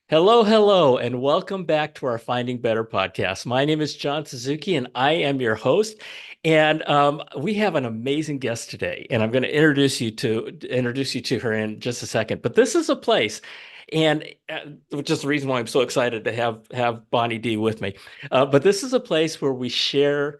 Hello, hello, and welcome back to our Finding Better podcast. My name is John Suzuki, and I am your host. And we have an amazing guest today, and I'm going to introduce you to her in just a second. But this is a place, and which is the reason why I'm so excited to have Bonnie D with me. But this is a place where we share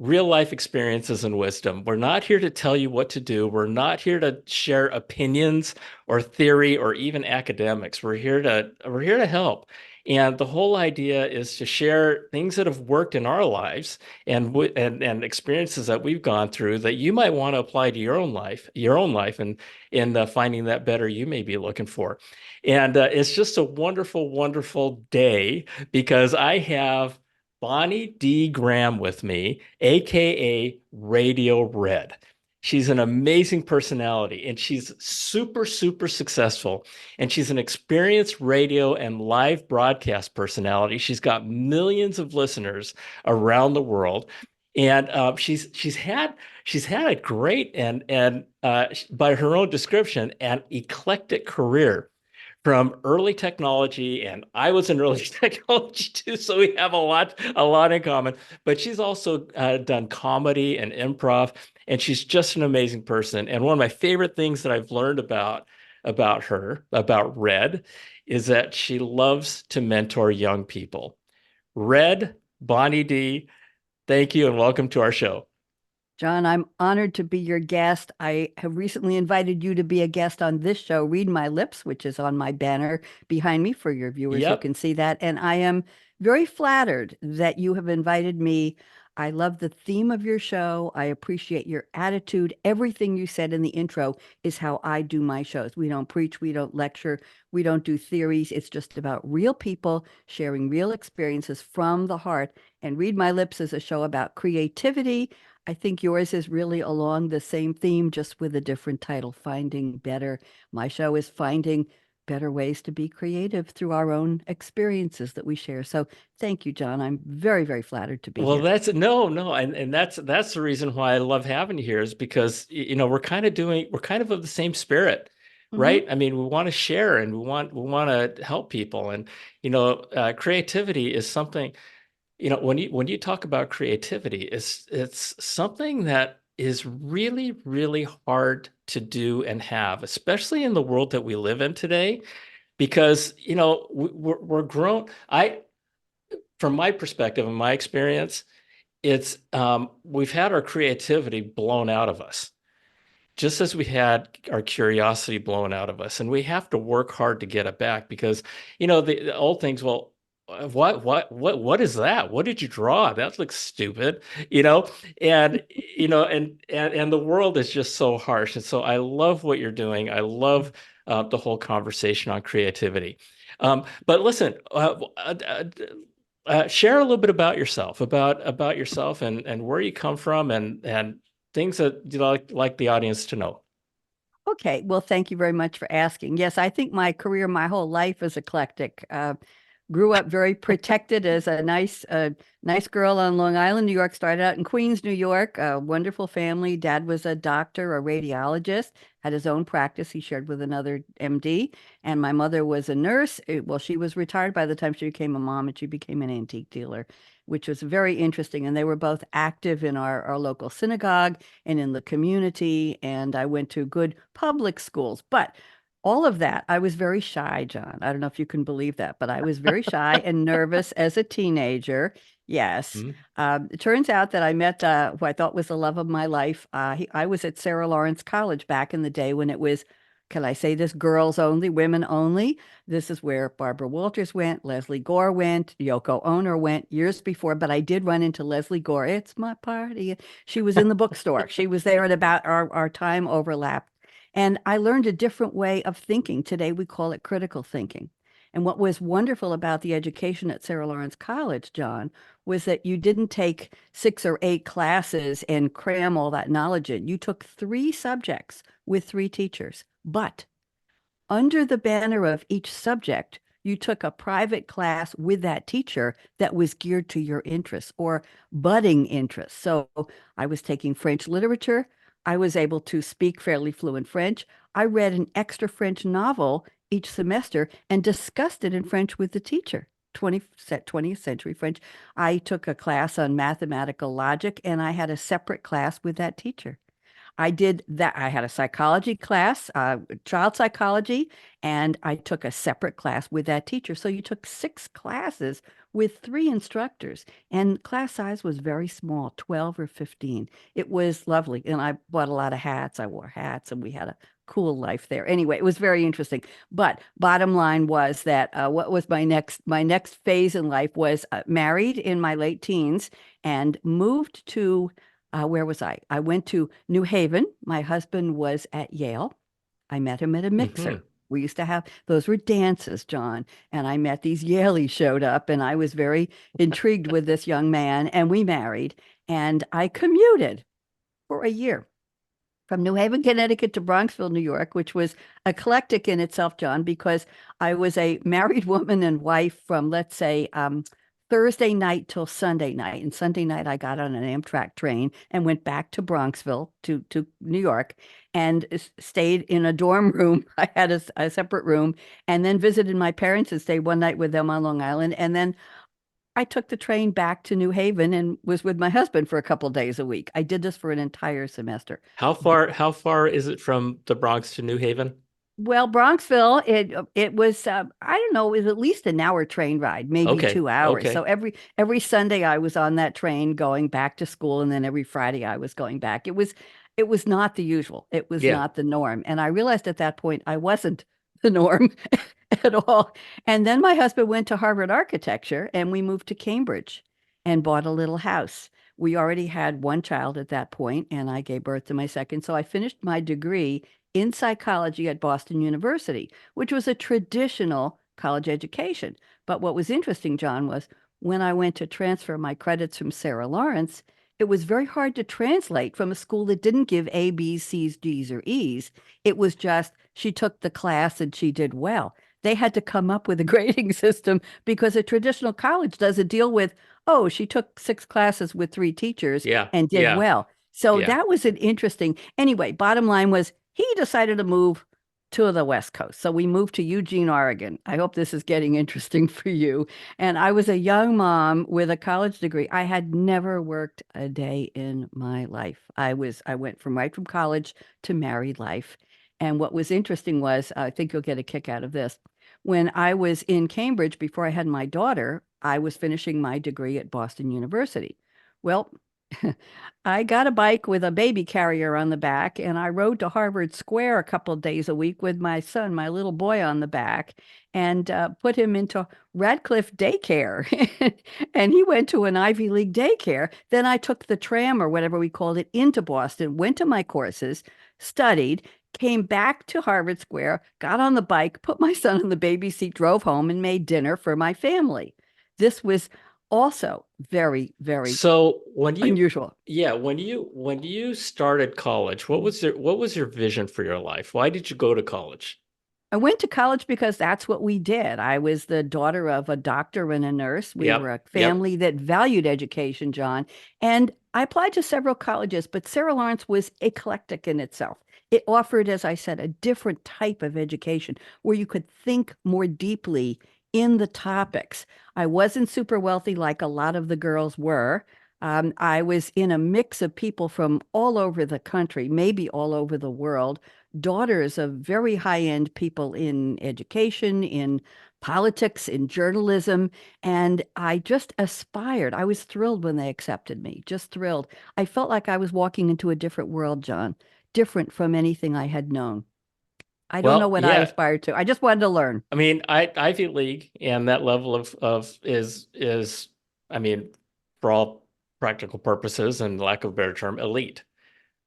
real life experiences and wisdom. We're not here to tell you what to do. We're not here to share opinions or theory or even academics. We're here to help. And the whole idea is to share things that have worked in our lives and experiences that we've gone through that you might want to apply to your own life, and in finding that better you may be looking for. And it's just a wonderful, wonderful day because I have Bonnie D. Graham with me, aka Radio Red. She's an amazing personality and she's super, super successful. And she's an experienced radio and live broadcast personality. She's got millions of listeners around the world. And she's had a great and by her own description, an eclectic career from early technology, and I was in early technology too, so we have a lot in common. But she's also done comedy and improv, and she's just an amazing person. And one of my favorite things that I've learned about her, about Red, is that she loves to mentor young people. Red, Bonnie D, thank you and welcome to our show. John, I'm honored to be your guest. I have recently invited you to be a guest on this show, Read My Lips, which is on my banner behind me for your viewers who Yep. can see that. And I am very flattered that you have invited me. I love the theme of your show. I appreciate your attitude. Everything you said in the intro is how I do my shows. We don't preach, we don't lecture, we don't do theories. It's just about real people sharing real experiences from the heart. And Read My Lips is a show about creativity. I think yours is really along the same theme, just with a different title, Finding Better. My show is finding better ways to be creative through our own experiences that we share. So thank you, John. I'm very, very flattered to be Well, here. that's no, no, and that's the reason why I love having you here is because we're kind of the same spirit, Hmm. right? I mean, we want to share and we want to help people, and creativity is something. When you talk about creativity, it's something that is really, really hard to do and have, especially in the world that we live in today, because we're grown. From my perspective and my experience, it's we've had our creativity blown out of us, just as we had our curiosity blown out of us, and we have to work hard to get it back because the old things. Well, what is that? What did you draw? That looks stupid, you know. And the world is just so harsh, and so I love what you're doing. I love the whole conversation on creativity. But listen, share a little bit about yourself and where you come from and things that you like the audience to know. Okay, well, thank you very much for asking. Yes, I think my career, my whole life is eclectic. Grew up very protected as a nice girl on Long Island, New York. Started out in Queens, New York. A wonderful family. Dad was a doctor, a radiologist, had his own practice he shared with another MD. And my mother was a nurse. Well, she was retired by the time she became a mom, and she became an antique dealer, which was very interesting. And they were both active in our local synagogue and in the community. And I went to good public schools. But all of that, I was very shy, John. I don't know if you can believe that, but I was very shy and nervous as a teenager. Yes. Mhm. It turns out that I met who I thought was the love of my life. I was at Sarah Lawrence College back in the day when it was, can I say this, girls only, women only. This is where Barbara Walters went, Leslie Gore went, Yoko Ono went years before, but I did run into Leslie Gore. It's my party. She was in the bookstore. She was there at about our time overlapped. And I learned a different way of thinking. Today we call it critical thinking. And what was wonderful about the education at Sarah Lawrence College, John, was that you didn't take 6 or 8 classes and cram all that knowledge in. You took 3 subjects with 3 teachers. But under the banner of each subject, you took a private class with that teacher that was geared to your interests or budding interests. So I was taking French literature. I was able to speak fairly fluent French. I read an extra French novel each semester and discussed it in French with the teacher. 20th century French. I took a class on mathematical logic and I had a separate class with that teacher. I did that. I had a psychology class, child psychology, and I took a separate class with that teacher. So you took 6 classes with 3 instructors, and class size was very small, 12 or 15. It was lovely. And I bought a lot of hats. I wore hats, and we had a cool life there. Anyway, it was very interesting. But bottom line was that what was my next phase in life was married in my late teens and moved to where was I? I went to New Haven. My husband was at Yale. I met him at a Hmm. mixer. We used to have those were dances, John. And I met these Yaleys showed up, and I was very intrigued with this young man, and we married. And I commuted for a year from New Haven, Connecticut to Bronxville, New York, which was eclectic in itself, John, because I was a married woman and wife from, let's say, Thursday night till Sunday night. And Sunday night, I got on an Amtrak train and went back to Bronxville to New York and stayed in a dorm room. I had a separate room and then visited my parents and stayed one night with them on Long Island. And then I took the train back to New Haven and was with my husband for a couple days a week. I did this for an entire semester. How far is it from the Bronx to New Haven? Well, Bronxville, it was I don't know, it was at least an hour train ride, maybe Okay. 2 hours. So Okay. every Sunday I was on that train going back to school, and then every Friday I was going back. It was not the usual. It was Yeah. not the norm, and I realized at that point I wasn't the norm at all. And then my husband went to Harvard Architecture, and we moved to Cambridge and bought a little house. We already had one child at that point, and I gave birth to my second. So I finished my degree in psychology at Boston University, which was a traditional college education. But what was interesting, John, was when I went to transfer my credits from Sarah Lawrence, it was very hard to translate from a school that didn't give A, B's, C's, D's, or E's. It was just she took the class and she did well. They had to come up with a grading system because a traditional college doesn't deal with, oh, she took 6 classes with 3 teachers Yeah. and did Yeah. well. So Yeah. that was an interesting. Anyway, bottom line was he decided to move to the West Coast. So we moved to Eugene, Oregon. I hope this is getting interesting for you. And I was a young mom with a college degree. I had never worked a day in my life. I went from right from college to married life. And what was interesting was, I think you'll get a kick out of this. When I was in Cambridge before I had my daughter, I was finishing my degree at Boston University. Well, I got a bike with a baby carrier on the back, and I rode to Harvard Square a couple of days a week with my son, my little boy, on the back, and put him into Radcliffe daycare. And he went to an Ivy League daycare. Then I took the tram or whatever we called it into Boston, went to my courses, studied, came back to Harvard Square, got on the bike, put my son in the baby seat, drove home, and made dinner for my family. This was also very, very So when you, unusual. yeah, when you started college, what was your vision for your life? Why did you go to college? I went to college because that's what we did. I was the daughter of a doctor and a nurse. We were Yep. a Yep. family that valued education, John. And I applied to several colleges, but Sarah Lawrence was eclectic in itself. It offered, as I said, a different type of education where you could think more deeply in the topics. I wasn't super wealthy like a lot of the girls were. I was in a mix of people from all over the country, maybe all over the world, daughters of very high-end people in education, in politics, in journalism, and I just aspired. I was thrilled when they accepted me, just thrilled. I felt like I was walking into a different world, John, different from anything I had known. I don't know Well, what I yeah. aspired to. I just wanted to learn. I mean, Ivy League and that level of is I mean, for all practical purposes and lack of a better term, elite,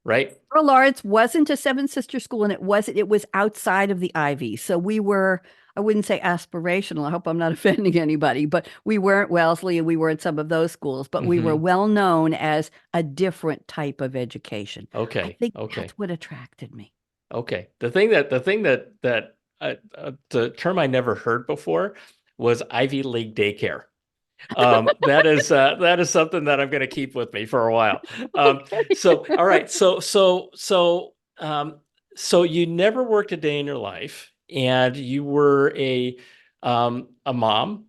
right? Earl Lawrence wasn't a Seven Sister School, and it was outside of the Ivy. So we were, I wouldn't say aspirational. I hope I'm not offending anybody, but we weren't Wellesley and we weren't some of those schools, but we were Hmm. well known as a different type of education. I Okay. think Okay. that's what attracted me. Okay. The term I never heard before was Ivy League daycare. That is something that I'm going to keep with me for a while. So all right, so you never worked a day in your life, and you were a mom,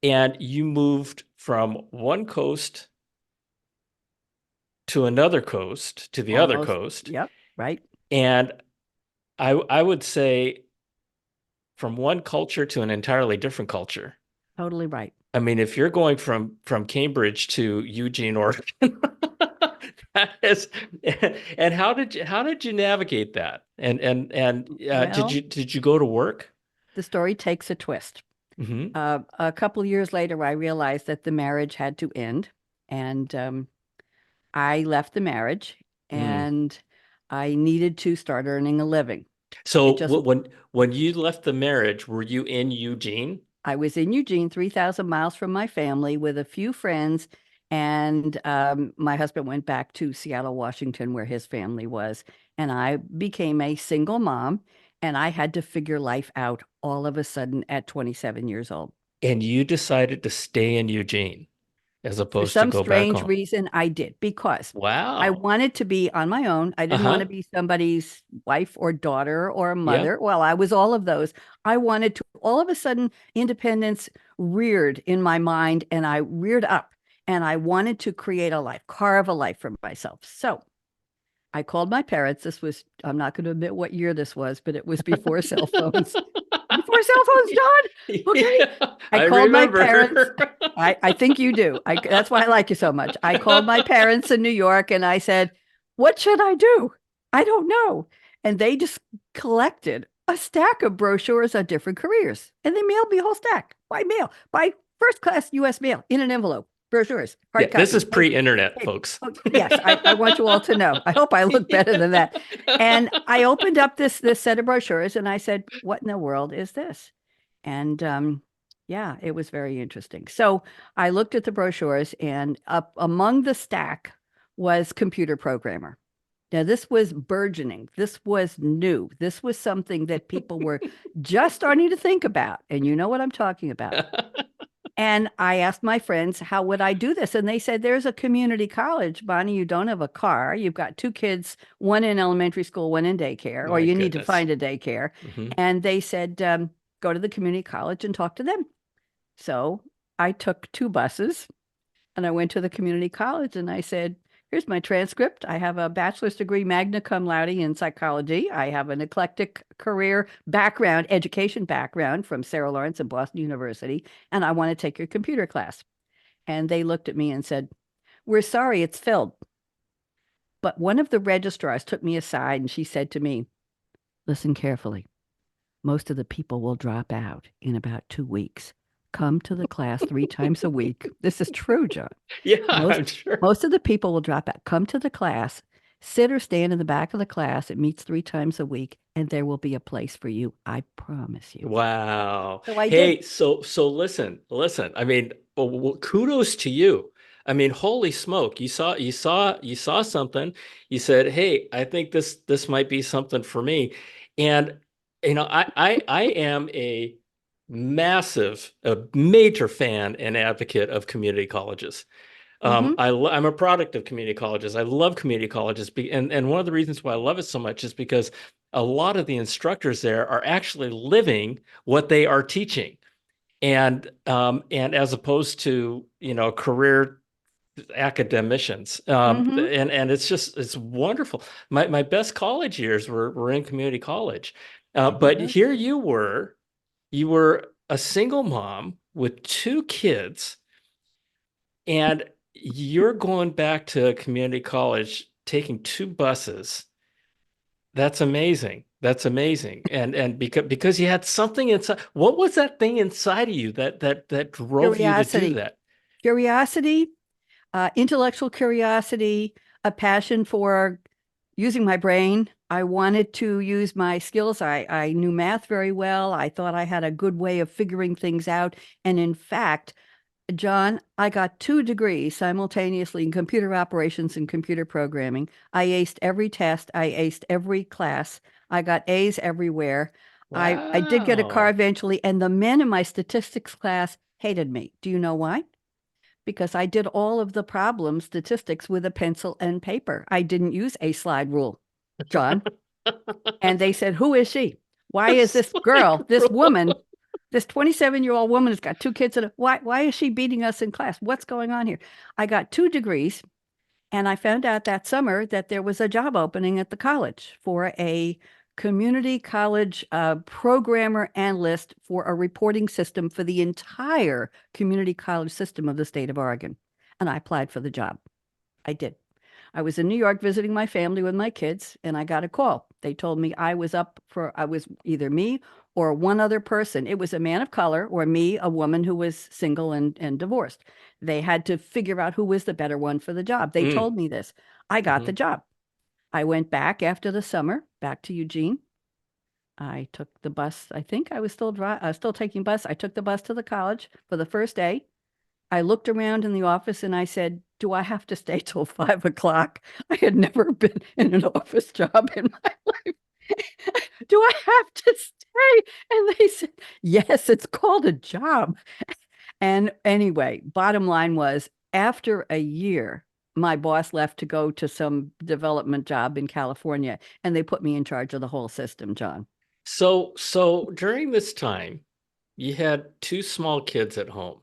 and you moved from one coast to another coast to the other Almost. coast, Yep. Right. and I would say from one culture to an entirely different culture. Totally right. I mean, if you're going from Cambridge to Eugene, Oregon, that is, and how did you navigate that? And did Well, you go to work? the story takes a twist. Hmm. A couple years later, I realized that the marriage had to end, and I left the marriage, Mm. and I needed to start earning a living. It So just when you left the marriage, were you in Eugene? I was in Eugene, 3,000 miles from my family with a few friends. And my husband went back to Seattle, Washington, where his family was. And I became a single mom. And I had to figure life out all of a sudden at 27 years old. And you decided to stay in Eugene as For opposed to some go back strange home. reason, I did because I Wow. wanted to be on my own. I didn't want Uh-huh. to be somebody's wife or daughter or Yeah. mother. Well, I was all of those. I wanted to, all of a sudden, independence reared in my mind and I reared up and I wanted to create a life, carve a life for myself. So I called my parents. This was, I'm not going to admit what year this was, but it was before cell phones. Before cell phones, John. Okay. Yeah, I I called my parents. remember. I think you do. That's why I like you so much. I called my parents in New York and I said, "What should I do? I don't know." And they just collected a stack of brochures on different careers. And they mailed me a whole stack by mail, by first class US mail in an envelope. Brochures, Yeah, hard this copy, is pre-internet, paper. folks. Oh, yes, I want you all to know. I hope I look better than that. And I opened up this set of brochures and I said, "What in the world is this?" And yeah, it was very interesting. So I looked at the brochures, and up among the stack was computer programmer. Now, this was burgeoning. This was new. This was something that people were just starting to think about. And you know what I'm talking about. And I asked my friends, how would I do this? And they said, there's a community college. Bonnie, you don't have a car. You've got two kids, one in elementary school, one in daycare, or My you need to goodness. find a daycare. Hmm. And they said, go to the community college and talk to them. So I took two buses and I went to the community college and I said, here's my transcript. I have a bachelor's degree magna cum laude in psychology. I have an eclectic career background, education background from Sarah Lawrence and Boston University, and I want to take your computer class. And they looked at me and said, we're sorry, it's filled. But one of the registrars took me aside and she said to me, listen carefully. Most of the people will drop out in about 2 weeks. Come to the class 3 times a week. This is true, John. Yeah, Most I'm sure. most of the people will drop out. Come to the class, sit or stand in the back of the class. It meets 3 times a week, and there will be a place for you. I promise you. Wow. So I did. Hey, so listen. I mean, well, kudos to you. I mean, holy smoke. You saw something. You said, "Hey, I think this might be something for me." And I am a major fan and advocate of community colleges. Hmm. I'm a product of community colleges. I love community colleges, and one of the reasons why I love it so much is because a lot of the instructors there are actually living what they are teaching, and as opposed to career academicians, Hmm. and it's wonderful. My best college years were in community college, but Yes. here you were a single mom with two kids and you're going back to community college, taking two buses. That's amazing. That's amazing. And because you had something inside, what was that thing inside of you that drove you to do Curiosity. that? Curiosity, intellectual curiosity, a passion for using my brain. I wanted to use my skills. I knew math very well. I thought I had a good way of figuring things out. And in fact, John, I got 2 degrees simultaneously in computer operations and computer programming. I aced every test. I aced every class. I got A's everywhere. I did get a car Wow. eventually, and the men in my statistics class hated me. Do you know why? Because I did all of the problem statistics with a pencil and paper. I didn't use a slide rule, John. And they said, who is she? Why is That's this like girl, this woman, real. this 27-year-old woman has got two kids, why is she beating us in class? What's going on here? I got 2 degrees. And I found out that summer that there was a job opening at the college for a community college programmer analyst for a reporting system for the entire community college system of the state of Oregon. And I applied for the job. I did. I was in New York visiting my family with my kids, and I got a call. They told me I was either me or one other person. It was a man of color or me, a woman who was single and divorced. They had to figure out who was the better one for the job. They Mm, told me this. I got the mhm. job. I went back after the summer, back to Eugene. I took the bus. I think I was still taking bus. I took the bus to the college for the first day. I looked around in the office and I said, "Do I have to stay till 5 o'clock?" I had never been in an office job in my life. "Do I have to stay?" And they said, "Yes, it's called a job." And anyway, bottom line was after a year, my boss left to go to some development job in California, and they put me in charge of the whole system, John. So during this time, you had two small kids at home.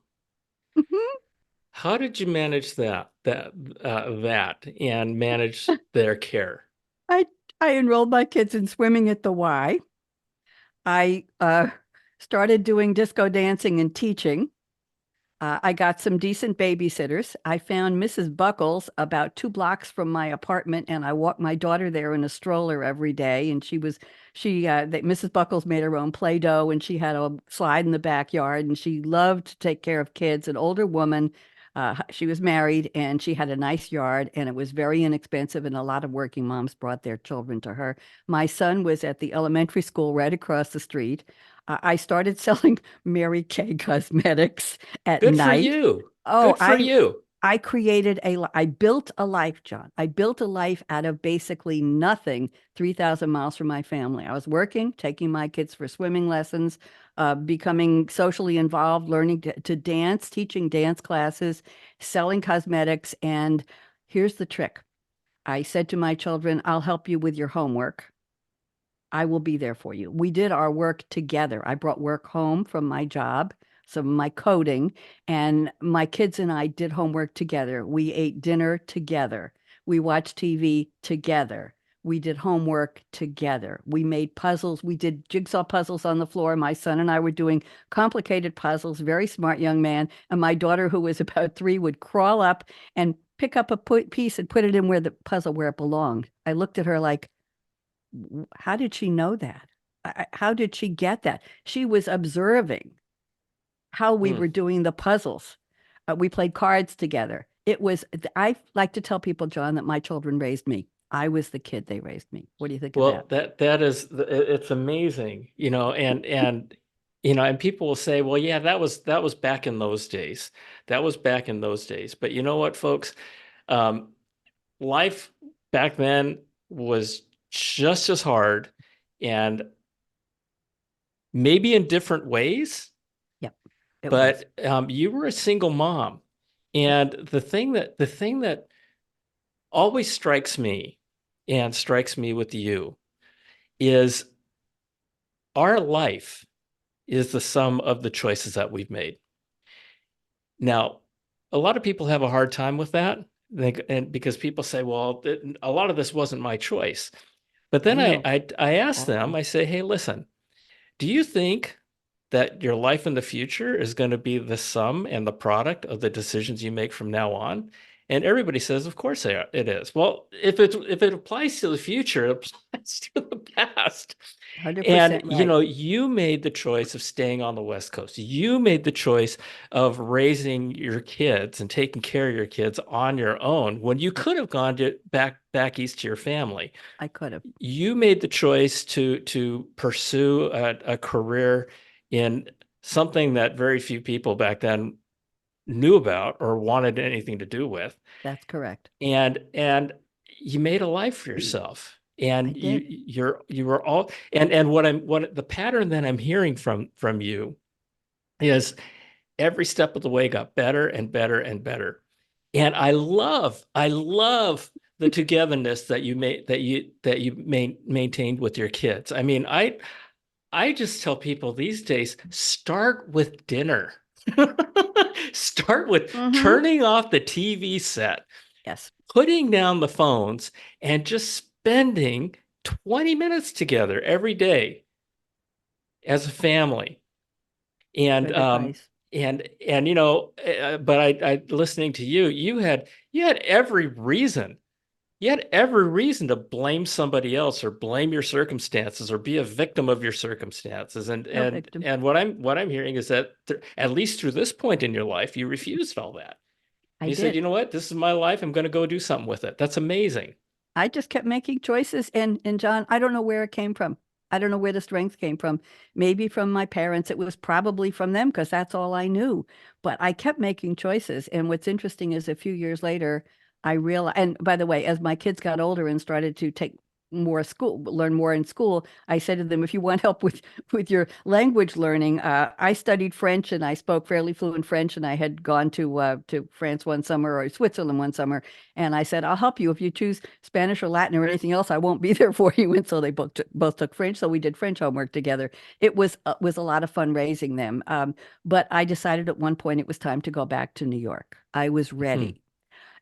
How did you manage that and manage their care? I I enrolled my kids in swimming at the Y. I started doing disco dancing and teaching. I got some decent babysitters. I found Mrs. Buckles about 2 blocks from my apartment, and I walked my daughter there in a stroller every day. And Mrs. Buckles made her own Play-Doh, and she had a slide in the backyard, and she loved to take care of kids. An older woman, she was married, and she had a nice yard, and it was very inexpensive. And a lot of working moms brought their children to her. My son was at the elementary school right across the street. I started selling Mary Kay cosmetics at Good for night. you. Oh, Good for you. I built a life, John. I built a life out of basically nothing, 3,000 miles from my family. I was working, taking my kids for swimming lessons, becoming socially involved, learning to dance, teaching dance classes, selling cosmetics. And here's the trick. I said to my children, "I'll help you with your homework. I will be there for you." We did our work together. I brought work home from my job, some of my coding, and my kids and I did homework together. We ate dinner together. We watched TV together. We did homework together. We made puzzles. We did jigsaw puzzles on the floor. My son and I were doing complicated puzzles, very smart young man. And my daughter, who was about 3, would crawl up and pick up a piece and put it in where the puzzle where it belonged. I looked at her like, how did she know that? How did she get that? She was observing how we Hmm. were doing the puzzles. We played cards together. I like to tell people, John, that my children raised me. I was the kid they raised me. What do you think of Well, that? it's amazing, and people will say, well, yeah, that was back in those days. That was back in those days. But you know what, folks? Um, Life back then was just as hard and maybe in different ways, Yep, it was. but you were a single mom. And the thing that always strikes me and strikes me with you is our life is the sum of the choices that we've made. Now, a lot of people have a hard time with that. And because people say, well, a lot of this wasn't my choice. But then I know. I ask them, Oh, I say, hey, listen, do you think that your life in the future is going to be the sum and the product of the decisions you make from now on? And everybody says, of course it is. Well, if it applies to the future, it applies to the past. And 100% right. you made the choice of staying on the West Coast. You made the choice of raising your kids and taking care of your kids on your own when you Yep, could have gone to back east to your family. I could have. You made the choice to pursue a career in something that very few people back then knew about or wanted anything to do with, That's correct. and you made a life for yourself, I and did. you were all, and what the pattern that I'm hearing from you is every step of the way got better and better and better. And I love the togetherness that you maintained with your kids. I mean, I just tell people these days, start with dinner. Start with Mm-hmm. turning off the TV set, Yes, putting down the phones, and just spending 20 minutes together every day as a family. And good advice. but I listening to you, you had every reason. You had every reason to blame somebody else or blame your circumstances or be a victim of your circumstances. And No and victim. and what I'm hearing is that at least through this point in your life, you refused all that. I You said, you did. know what, this is my life. I'm going to go do something with it. That's amazing. I just kept making choices. And John, I don't know where it came from. I don't know where the strength came from. Maybe from my parents. It was probably from them because that's all I knew. But I kept making choices. And what's interesting is a few years later, I realized, and by the way, as my kids got older and started to take more school, learn more in school, I said to them, if you want help with your language learning, I studied French and I spoke fairly fluent French, and I had gone to France one summer or Switzerland one summer, and I said, I'll help you if you choose Spanish or Latin or anything else. I won't be there for you. And so they both took French. So we did French homework together. It was a lot of fun raising them. But I decided at one point it was time to go back to New York. I was Hmm. ready.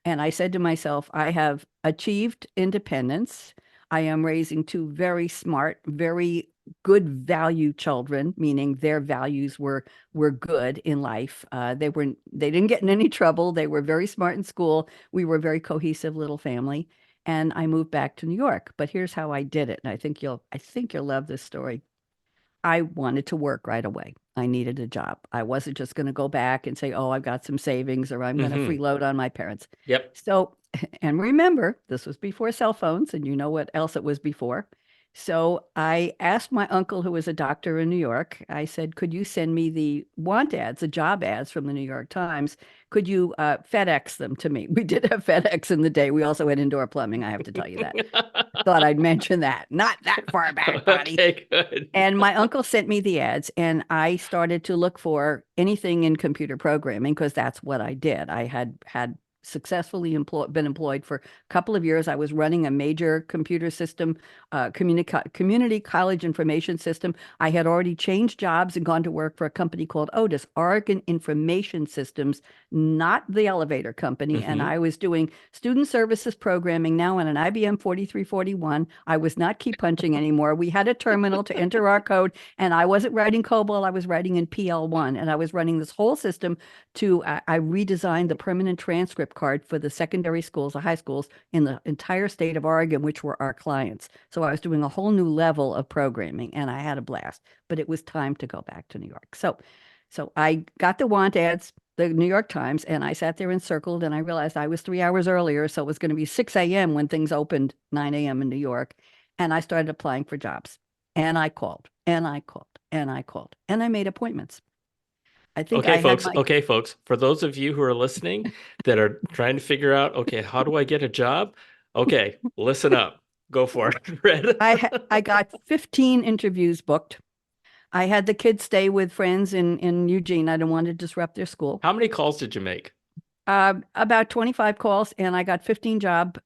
And I said to myself, I have achieved independence. I am raising two very smart, very good value children, meaning their values were good in life. They didn't get in any trouble. They were very smart in school. We were a very cohesive little family. And I moved back to New York. But here's how I did it. And I think you'll love this story. I wanted to work right away. I needed a job. I wasn't just going to go back and say, oh, I've got some savings or I'm going to Hmm. freeload on my parents. Yep. So, and remember, this was before cell phones, and you know what else it was before. So I asked my uncle, who was a doctor in New York, I said, could you send me the want ads, the job ads from the New York Times? Could you FedEx them to me? We did have FedEx in the day. We also had indoor plumbing, I have to tell you that. Thought I'd mention that. Not that far back, buddy. Okay, good. And my uncle sent me the ads, and I started to look for anything in computer programming because that's what I did. I had successfully been employed for a couple of years. I was running a major computer system, community college information system. I had already changed jobs and gone to work for a company called Otis, Oregon Information Systems, not the elevator company. And Hmm. I was doing student services programming now on an IBM 4341. I was not key punching anymore. We had a terminal to enter our code, and I wasn't writing COBOL. I was writing in PL1, and I was running this whole system I redesigned the permanent transcript card for the secondary schools, the high schools in the entire state of Oregon, which were our clients. So I was doing a whole new level of programming, and I had a blast. But it was time to go back to New York. So I got the want ads, the New York Times, and I sat there and circled, and I realized I was 3 hours earlier, so it was going to be 6 a.m. when things opened, 9 a.m. in New York. And I started applying for jobs. And I called, and I called, and I called, and I made appointments. I think Okay, I had folks. my Okay, folks. For those of you who are listening that are trying to figure out, okay, how do I get a job? Okay, listen up. Go for it, Red. I got 15 interviews booked. I had the kids stay with friends in Eugene. I didn't want to disrupt their school. How many calls did you make? About 25 calls, and I got 15 job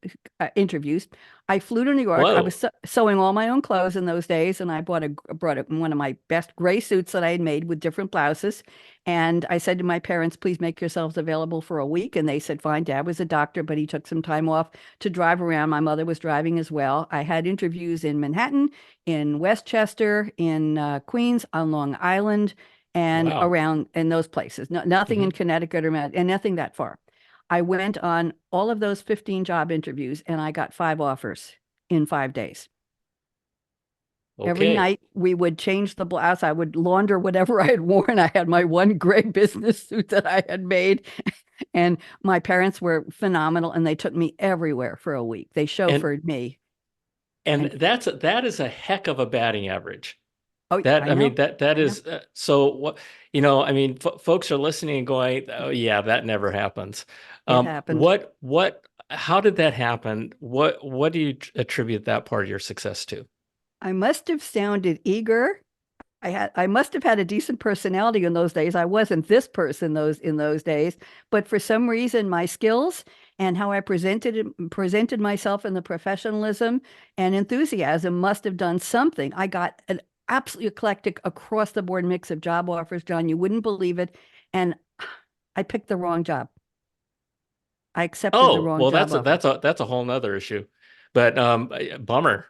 interviews. I flew to New York. I was Whoa. sewing all my own clothes in those days, and I brought one of my best gray suits that I had made with different blouses. And I said to my parents, please make yourselves available for a week. And they said, fine. Dad was a doctor, but he took some time off to drive around. My mother was driving as well. I had interviews in Manhattan, in Westchester, in Queens, on Long Island, and Wow. around in those places. No, nothing in Hmm. Connecticut and nothing that far. I went on all of those 15 job interviews, and I got 5 offers in 5 days. Every Okay. night we would change the blouse. I would launder whatever I had worn. I had my one gray business suit that I had made. And my parents were phenomenal, and they took me everywhere for a week. They And chauffeured me. and And that is a heck of a batting average. oh, That I I mean know, that I know. is so what I mean folks are listening and going, oh yeah, that never happens. It happened. What how did that happen? What do you attribute that part of your success to? I must have sounded eager. I must have had a decent personality in those days. I wasn't this person in those days, but for some reason my skills and how I presented myself and the professionalism and enthusiasm must have done something. absolutely eclectic, across the board mix of job offers, John. You wouldn't believe it. And I picked the wrong job. I accepted the Oh, wrong well, job offer. that's a whole nother issue. But bummer.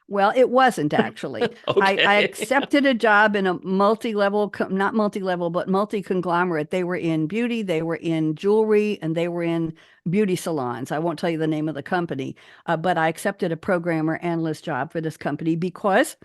Well, it wasn't actually. I Okay. accepted a job in a multi-level, not multi-level, but multi-conglomerate. They were in beauty, they were in jewelry, and they were in beauty salons. I won't tell you the name of the company, but I accepted a programmer analyst job for this company because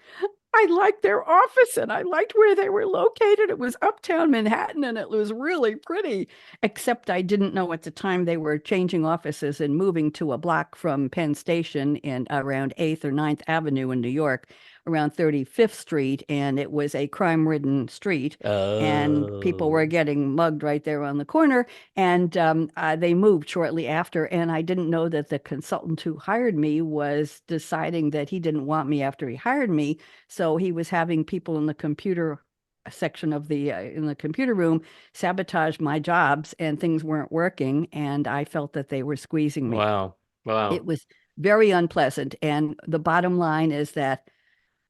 I liked their office and I liked where they were located. It was uptown Manhattan and it was really pretty, except I didn't know at the time they were changing offices and moving to a block from Penn Station in around 8th or Ninth Avenue in New York, around 35th Street. And it was a crime-ridden street and people were Oh, getting mugged right there on the corner. And they moved shortly after. And I didn't know that the consultant who hired me was deciding that he didn't want me after he hired me, so he was having people in the computer section of the in the computer room sabotage my jobs, and things weren't working. And I felt that they were squeezing me. wow. It Wow. was very unpleasant. And the bottom line is that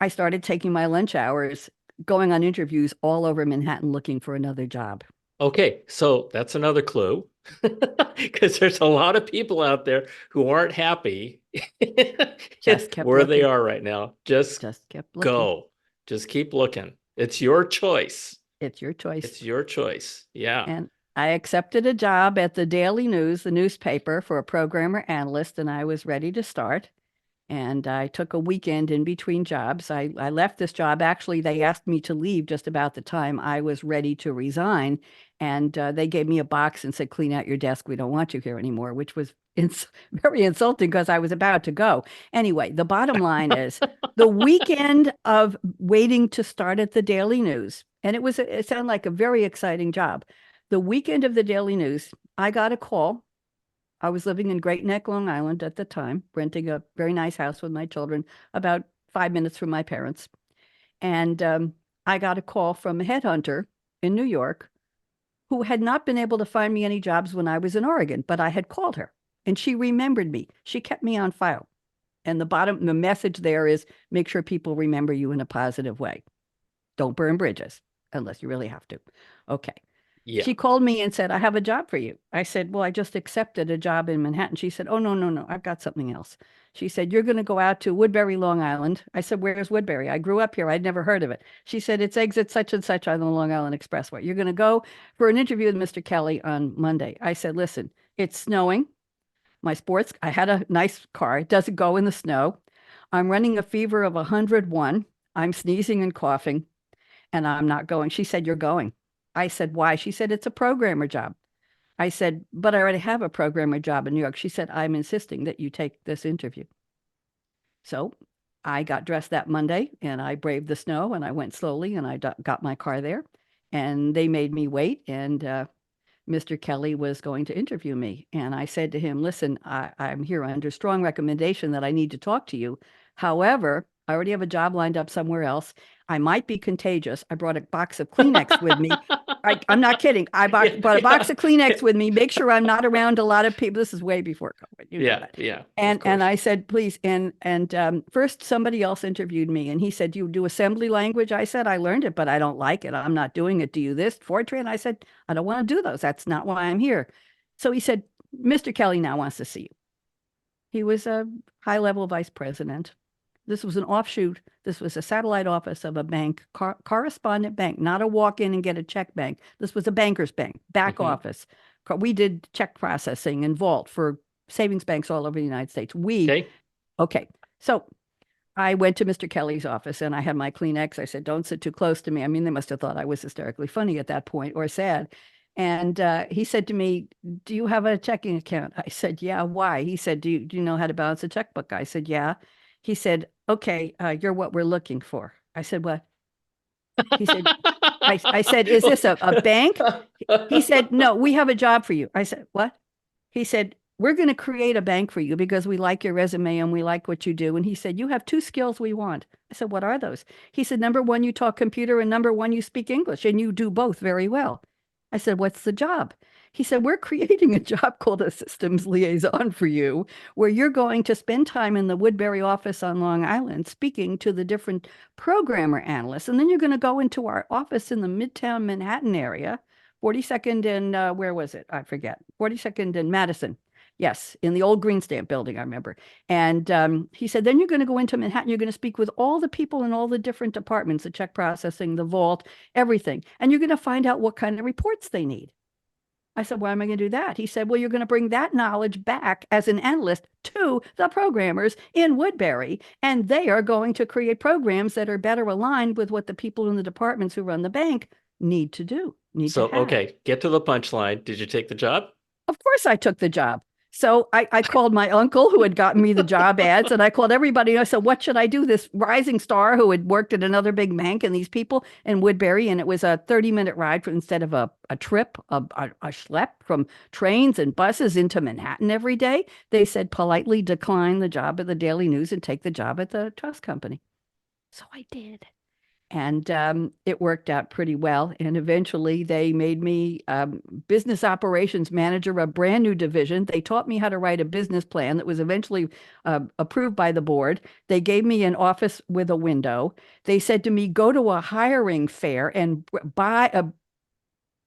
I started taking my lunch hours, going on interviews all over Manhattan looking for another job. Okay, so that's another clue because there's a lot of people out there who aren't happy Just kept where they looking, are right now. Just just kept looking. go. Just keep looking. It's your choice. It's your choice. It's your choice. Yeah. And I accepted a job at the Daily News, the newspaper, for a programmer analyst, and I was ready to start. And I took a weekend in between jobs. I left this job. Actually, they asked me to leave just about the time I was ready to resign. And they gave me a box and said, clean out your desk. We don't want you here anymore, which was very insulting because I was about to go. Anyway, the bottom line is the weekend of waiting to start at the Daily News, and it sounded like a very exciting job. The weekend of the Daily News, I got a call. I was living in Great Neck, Long Island at the time, renting a very nice house with my children, about 5 minutes from my parents. And I got a call from a headhunter in New York who had not been able to find me any jobs when I was in Oregon, but I had called her and she remembered me. She kept me on file. And the message there is make sure people remember you in a positive way. Don't burn bridges unless you really have to. Okay. Yeah. She called me and said, I have a job for you. I said, well, I just accepted a job in Manhattan. She said, oh, no, no, no, I've got something else. She said, you're going to go out to Woodbury, Long Island. I said, where's Woodbury? I grew up here. I'd never heard of it. She said, it's exit such and such on the Long Island Expressway. You're going to go for an interview with Mr. Kelly on Monday. I said, listen, it's snowing. I had a nice car. It doesn't go in the snow. I'm running a fever of 101. I'm sneezing and coughing, and I'm not going. She said, you're going. I said, why? She said, it's a programmer job. I said, but I already have a programmer job in New York. She said, I'm insisting that you take this interview. So I got dressed that Monday and I braved the snow and I went slowly and I got my car there and they made me wait. And Mr. Kelly was going to interview me. And I said to him, listen, I'm here under strong recommendation that I need to talk to you. However, I already have a job lined up somewhere else. I might be contagious. I brought a box of Kleenex with me. I'm not kidding. Yeah. Brought a box Yeah. of Kleenex with me. Make sure I'm not around a lot of people. This is way before COVID. You know Yeah. that. Yeah. Of And course. I said, please. And first somebody else interviewed me and he said, do you do assembly language? I said, I learned it, but I don't like it. I'm not doing it. Do you this? Fortran? I said, I don't want to do those. That's not why I'm here. So he said, Mr. Kelly now wants to see you. He was a high level vice president. This was an offshoot. This was a satellite office of a bank, correspondent bank, not a walk in and get a check bank. This was a banker's bank, back Hmm. office. We did check processing and vault for savings banks all over the United States. Okay. Okay. So I went to Mr. Kelly's office and I had my Kleenex. I said, don't sit too close to me. I mean, they must have thought I was hysterically funny at that point or sad. And he said to me, do you have a checking account? I said, yeah. Why? He said, do you know how to balance a checkbook? I said, yeah. He said, okay, you're what we're looking for. I said, what? He said, I said, is this a bank? He said, no, we have a job for you. I said, what? He said, we're going to create a bank for you because we like your resume and we like what you do. And he said, you have two skills we want. I said, what are those? He said, number one, you talk computer, and number one, you speak English, and you do both very well. I said, what's the job? He said, we're creating a job called a systems liaison for you, where you're going to spend time in the Woodbury office on Long Island speaking to the different programmer analysts. And then you're going to go into our office in the Midtown Manhattan area, 42nd and where was it? I forget. 42nd and Madison. Yes, in the old Green Stamp building, I remember. And he said, then you're going to go into Manhattan. You're going to speak with all the people in all the different departments, the check processing, the vault, everything. And you're going to find out what kind of reports they need. I said, why am I going to do that? He said, well, you're going to bring that knowledge back as an analyst to the programmers in Woodbury, and they are going to create programs that are better aligned with what the people in the departments who run the bank need to do, need to So, have. okay, get to the punchline. Did you take the job? Of course, I took the job. So I called my uncle who had gotten me the job ads, and I called everybody. And I said, what should I do? This rising star who had worked at another big bank and these people in Woodbury. And it was a 30-minute ride instead of a trip, a schlep from trains and buses into Manhattan every day. They said politely decline the job at the Daily News and take the job at the trust company. So I did. And it worked out pretty well. And eventually they made me business operations manager of a brand new division. They taught me how to write a business plan that was eventually approved by the board. They gave me an office with a window. They said to me, go to a hiring fair and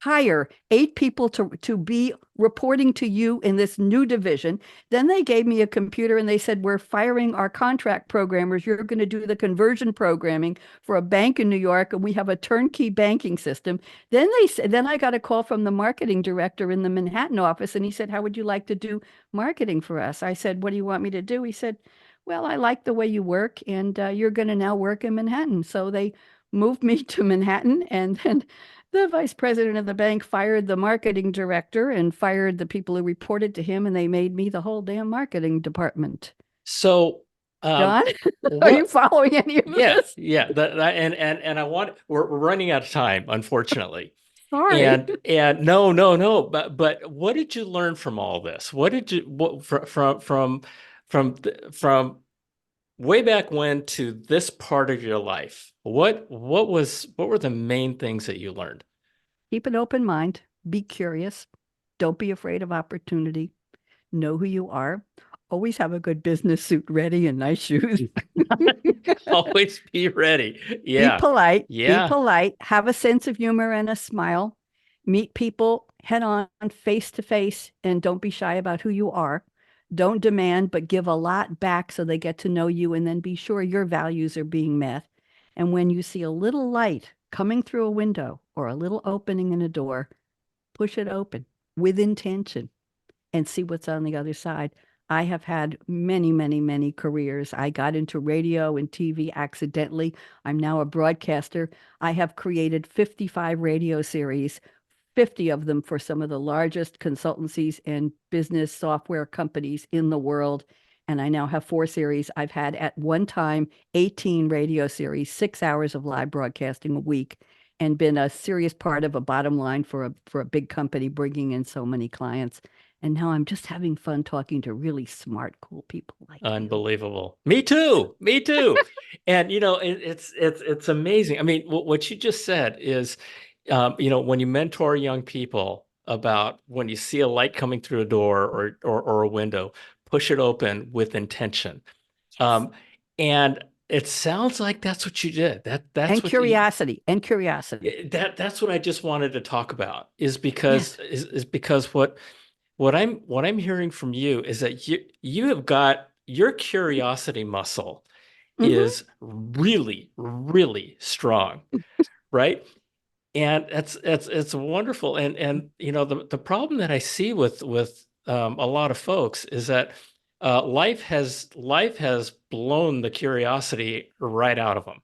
hire 8 people to be reporting to you in this new division. Then they gave me a computer and they said, we're firing our contract programmers. You're going to do the conversion programming for a bank in New York, and we have a turnkey banking system. Then I got a call from the marketing director in the Manhattan office, and he said, how would you like to do marketing for us? I said, what do you want me to do? He said, well, I like the way you work, and you're going to now work in Manhattan. So they moved me to Manhattan, and then the vice president of the bank fired the marketing director and fired the people who reported to him, and they made me the whole damn marketing department. So, John, are you what? following any of Yeah, this? yeah. And I want we're running out of time, unfortunately. Sorry. And no. But what did you learn from all this? What did you what from way back when to this part of your life? What were the main things that you learned? Keep an open mind. Be curious. Don't be afraid of opportunity. Know who you are. Always have a good business suit ready and nice shoes. Always be ready. Be Yeah. polite. Be Yeah. polite. Have a sense of humor and a smile. Meet people head on, face to face, and don't be shy about who you are. Don't demand, but give a lot back so they get to know you, and then be sure your values are being met. And when you see a little light coming through a window or a little opening in a door, push it open with intention and see what's on the other side. I have had many, many, many careers. I got into radio and TV accidentally. I'm now a broadcaster. I have created 55 radio series, 50 of them for some of the largest consultancies and business software companies in the world. And I now have 4 series. I've had at one time 18 radio series, 6 hours of live broadcasting a week, and been a serious part of a bottom line for a big company bringing in so many clients. And now I'm just having fun talking to really smart, cool people like you. Unbelievable. Me too. Me too. And it's amazing. I mean, what you just said is, when you mentor young people about when you see a light coming through a door or a window, push it open with intention. Yes. Um, and it sounds like that's what you did. That's And what you curiosity, and curiosity. that's what I just wanted to talk about is Yes. because what I'm hearing from you is that you have got your curiosity muscle Mm-hmm. is really, really strong, right? And it's wonderful. And the problem that I see with a lot of folks is that life has blown the curiosity right out of them.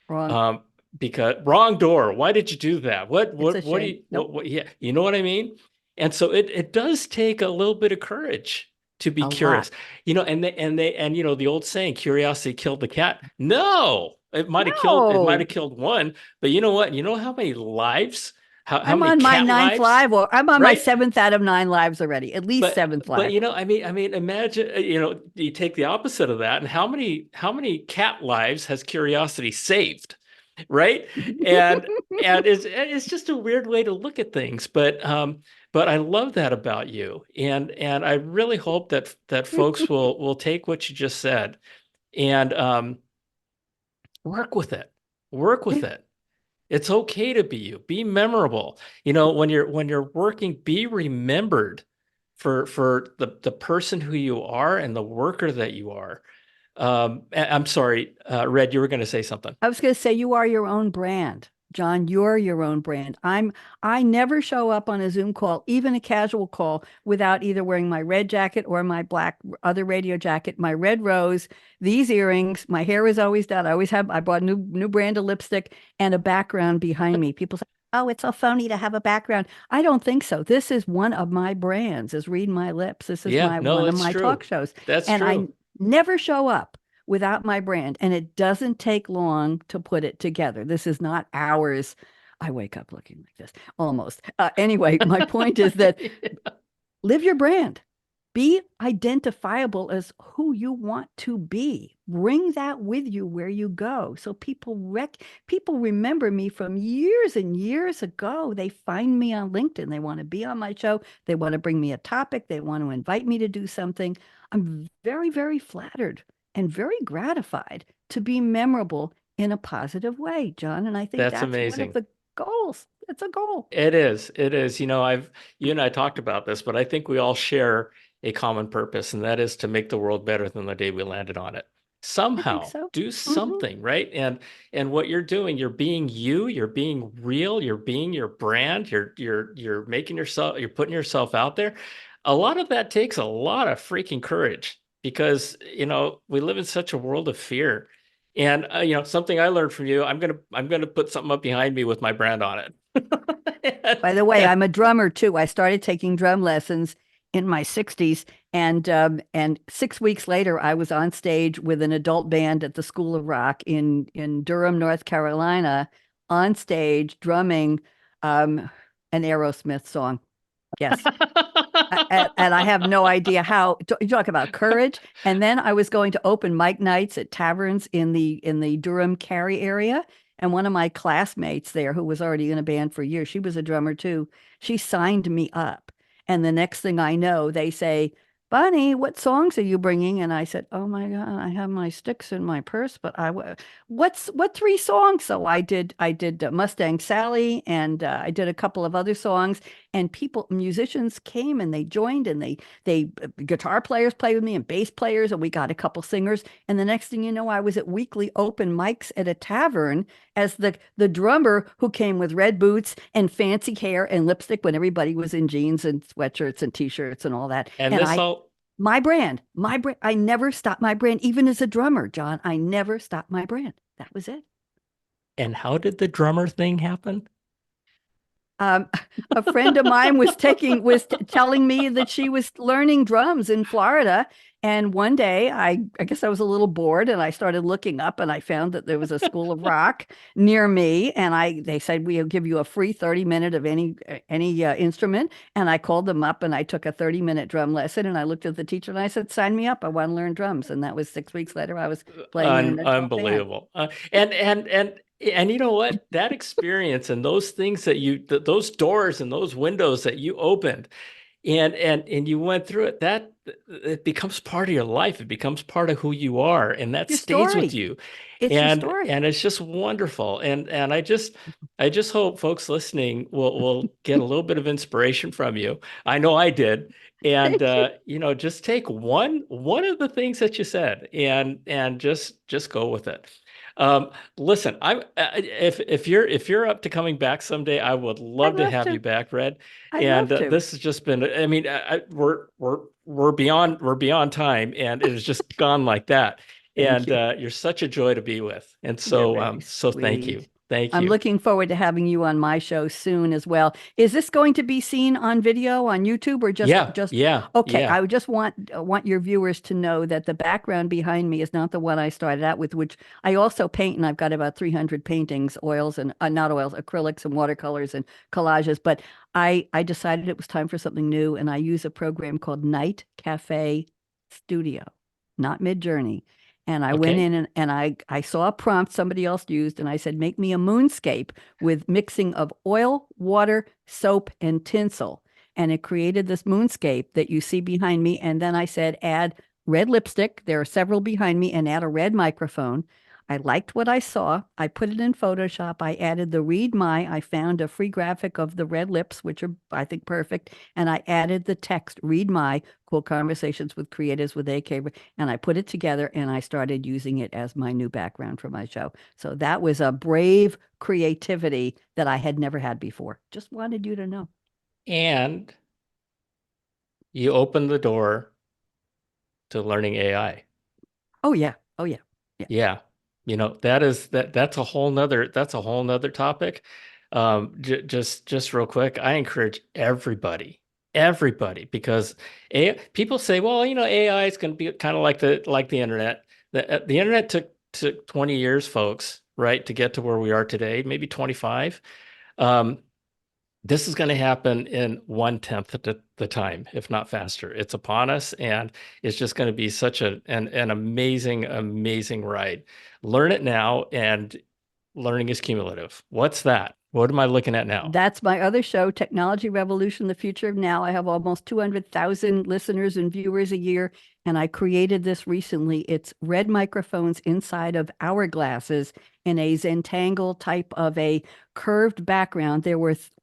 Wrong. Um, because wrong door. Why did you do that? What It's a what what do shame. you Nope. what yeah, you know what I mean? And so it does take a little bit of courage to be A lot. curious. And the old saying, curiosity killed the cat. No, it might have No. killed one, but you know what? You know how many lives, how I'm many on my cat ninth lives, live, or I'm on my right? seventh out of 9 lives already, at least But seventh but live. I mean, imagine, you take the opposite of that, and how many cat lives has curiosity saved? right? And it's just a weird way to look at things, but I love that about you, and I really hope that folks will take what you just said and work with it. Work with Yeah. it. It's okay to be you. Be memorable. When you're working, be remembered for the person who you are and the worker that you are. I'm sorry, Red, you were going to say something. I was going to say you are your own brand. John, you're your own brand. I never show up on a Zoom call, even a casual call, without either wearing my red jacket or my black other radio jacket, my red rose, these earrings, my hair is always done. I bought a new brand of lipstick and a background behind me. People say, "Oh, it's so phony to have a background." I don't think so. This is one of my brands, is Read My Lips. This is Yeah, my no, one of that's my talk true. shows. That's And I true. never show up without my brand. And it doesn't take long to put it together. This is not hours. I wake up looking like this almost. Anyway, my point is that live your brand. Be identifiable as who you want to be. Bring that with you where you go. So people remember me from years and years ago. They find me on LinkedIn. They want to be on my show. They want to bring me a topic. They want to invite me to do something. I'm very, very flattered and very gratified to be memorable in a positive way, John. And I think That's that's one of amazing. the goals. It's a goal. It is. It is. You and I talked about this, but I think we all share a common purpose, and that is to make the world better than the day we landed on it. I think Somehow, so. do Hmm. something, right? And what you're doing, you're being you, you're being real, you're being your brand, you're making yourself, you're putting yourself out there. A lot of that takes a lot of freaking courage because, we live in such a world of fear. And something I learned from you, I'm gonna put something up behind me with my brand on it. By the way, And I'm a drummer too. I started taking drum lessons in my 60s, and 6 weeks later, I was on stage with an adult band at the School of Rock in Durham, North Carolina, on stage drumming an Aerosmith song. Yes. And I have no idea how you talk about courage. And then I was going to open mic nights at taverns in the Durham Cary area. And one of my classmates there, who was already in a band for years, she was a drummer too. She signed me up. And the next thing I know, they say, "Bunny, what songs are you bringing?" And I said, "Oh my God, I have my sticks in my purse, but what three songs?" So I did Mustang Sally, and I did a couple of other songs, and musicians came and they joined, and they guitar players played with me and bass players, and we got a couple singers. And the next thing you know, I was at weekly open mics at a tavern as the drummer who came with red boots and fancy hair and lipstick when everybody was in jeans and sweatshirts and t-shirts and all that. and And this all my brand, I never stopped my brand, even as a drummer, John. I never stopped my brand. That was it. and how did the drummer thing happen? Um, a friend of mine telling me that she was learning drums in Florida. And one day I guess I was a little bored and I started looking up and I found that there was a school of rock near me. And they said, "We'll give you a free 30-minute of any instrument." And I called them up and I took a 30-minute drum lesson. And I looked at the teacher and I said, "Sign me up. I want to learn drums." And that was 6 weeks later. I was playing in an adult band. Unbelievable. And you know what? That experience and those things those doors and those windows that you opened and you went through it, that it becomes part of your life. It becomes part of who you are, and that Your stays with story. you. It's your story. And it's just wonderful. And I just hope folks listening will get a little bit of inspiration from you. I know I did. And Thank you. just take one of the things that you said and just go with it. Listen, if you're up to coming back someday, I would I'd love to love have you to. back, Red. I'd And love to. this has just been, I mean, we're beyond time, and it has just gone like that. Thank And you. you're such a joy to be with. And You're so very so thank you. sweet. Thank I'm you. looking forward to having you on my show soon as well. Is this going to be seen on video on YouTube or just Yeah, just yeah, okay, yeah. I would just want your viewers to know that the background behind me is not the one I started out with, which I also paint, and I've got about 300 paintings, oils and not oils, acrylics and watercolors and collages, but I decided it was time for something new, and I use a program called Night Cafe Studio, not Midjourney. And I went Okay. in and I saw a prompt somebody else used, and I said, make me a moonscape with mixing of oil, water, soap, and tinsel. And it created this moonscape that you see behind me. And then I said, add red lipstick. There are several behind me, and add a red microphone. I liked what I saw. I put it in Photoshop. I added the Read My. I found a free graphic of the red lips, which are, I think, perfect. And I added the text, Read My, Cool Conversations with Creatives with AK. And I put it together and I started using it as my new background for my show. So that was a brave creativity that I had never had before. Just wanted you to know. And you open the door to learning AI. Oh, yeah. Oh, yeah. Yeah. Yeah. That's a whole nother topic. Just real quick, I encourage everybody, because people say, well, AI is going to be kind of like the internet. The internet took 20 years, folks, right, to get to where we are today, maybe 25. Um, this is going to happen in 1/10 of the time, if not faster. It's upon us, and it's just going to be such an amazing ride. Learn it now, and learning is cumulative. What's that? What am I looking at now? That's my other show, Technology Revolution, the Future of Now. I have almost 200,000 listeners and viewers a year, and I created this recently. It's red microphones inside of hourglasses in a Zentangle type of a curved background.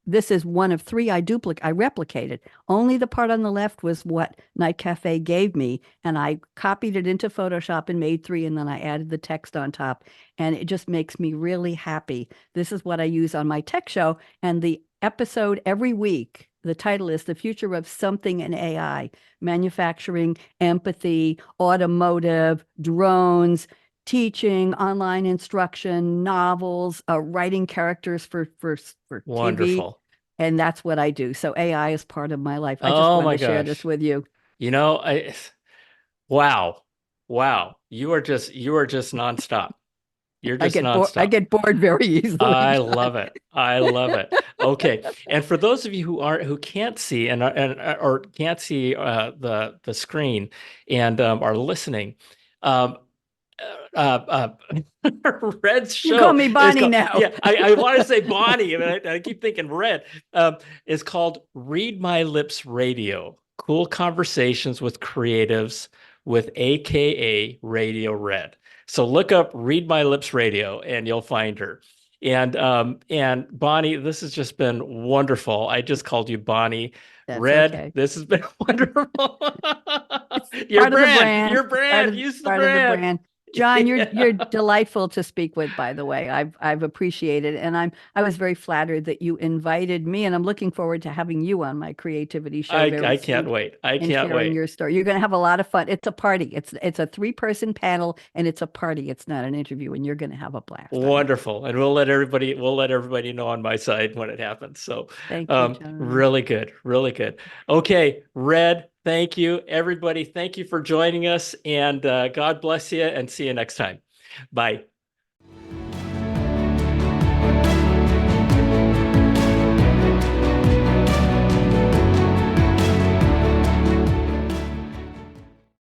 This is one of three I replicated. Only the part on the left was what Night Cafe gave me, and I copied it into Photoshop and made three, and then I added the text on top, and it just makes me really happy. This is what I use on my tech show. And the episode every week, the title is The Future of Something in AI, Manufacturing, Empathy, Automotive, Drones, Teaching, Online Instruction, Novels, writing characters for TV. Wonderful. And that's what I do. So AI is part of my life. I just Oh wanted my to share this gosh. with you. You know, I wow. Wow. You are just nonstop. You're just I nonstop. get bored very easily, I John. love it. I love it. Okay. And for those of you who can't see and or can't see the screen and are listening, um, Red's You call show me is Bonnie called, now. yeah, I want to say Bonnie. I mean, I keep thinking Red. Is called Read My Lips Radio. Cool conversations with creatives with AKA Radio Red. So look up Read My Lips Radio and you'll find her. And Bonnie, this has just been wonderful. I just called you Bonnie. That's Red, okay. this has been wonderful. It's part of the brand. Your brand, use the Part of the brand. brand. John, you're Yeah. delightful to speak with, by the way. I've appreciated, and I was very flattered that you invited me, and I'm looking forward to having you on my creativity show very I can't soon wait. I and can't sharing wait. your story. You're going to have a lot of fun. It's a party. It's a three-person panel, and it's a party. It's not an interview, and you're going to have a blast, I know. Wonderful. And we'll let everybody know on my side when it happens. So Thank you, John. really good. Really good. Okay, Red, thank you. Everybody, thank you for joining us. And God bless you and see you next time. Bye.